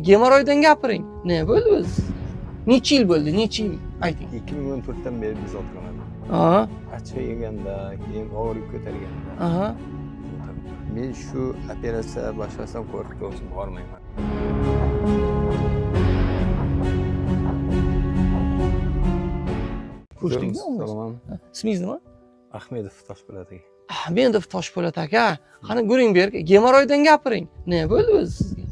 Gemoroydan gapiring. Ne bo'ldi o'zi? Necha yil bo'ldi? Necha yil? Ayting. 2014dan beri bezovta qilaman. Aha. Achchiq yeganda, keyin og'riq ko'targanda. Aha. Men shu operatsiya boshlasam qo'rqib o'zim bormayman. Ko'rdingmi? Salom. Ismingiz nima? Ahmedov Toshpo'lat aka. Ahmedov Toshpo'lat aka. Qani guring bu yerga. Gemoroydan gapiring. Ne bo'ldi o'zi sizga?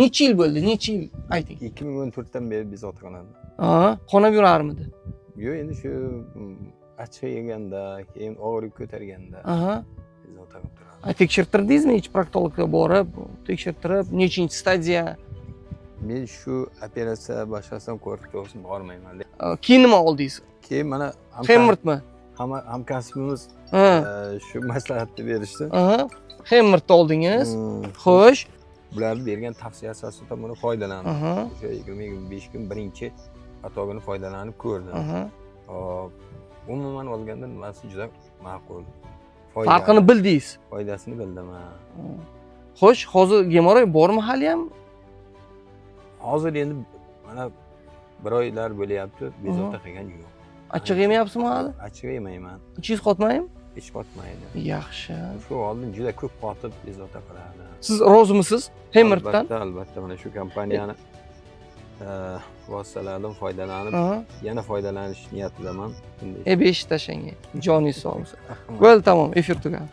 Necha yil bo'ldi? Necha yil? Ayting. 2014dan beri bezovta qilaman. Aha. Qonab yurarmidi? Yo'q, endi shu achchiq yeganda, keyin og'riq ko'targanda Aha. bezovta qilib turaman. Tekshirtirdingizmi hech proktologga borib, tekshirtirib, nechinchi stadiya? Men shu operatsiya boshlasam qo'rqib o'zim bormayman. Keyin nima oldingiz? Keyin mana Hemortmi? hamkasbimiz Ha. shu maslahatni berishdi. Aha. Hemortni oldingiz. Xo'sh. Bular bergan tavsiya asosida buni foydalandim. Aha. O'sha 20-25 kun birinchi patogini foydalanib ko'rdim. Aha. Hop. Umuman olganda nimasi juda ma'qul. Farqini bildingiz. Foydasini bildim. Xo'sh, hozir gemoroy bormi hali ham? Hozir endi mana bir oylar bo'lyapti, bezovta qilgan yo'q. Achchiq yemayapsizmi hali? Achchiq yemayman. Ichingiz qotmaymi? Hech qotmaydi. Yaxshi. Shu oldin juda ko'p qotib bezovta qilardi. Siz rozimisiz Hemortdan? Albatta, mana shu kompaniyani vositalaridan foydalanib, Aha. yana foydalanish niyatidaman. Besh tashlang. Joningiz sog' bo'lsin. Bo'ldi, tamom, efir tugagan.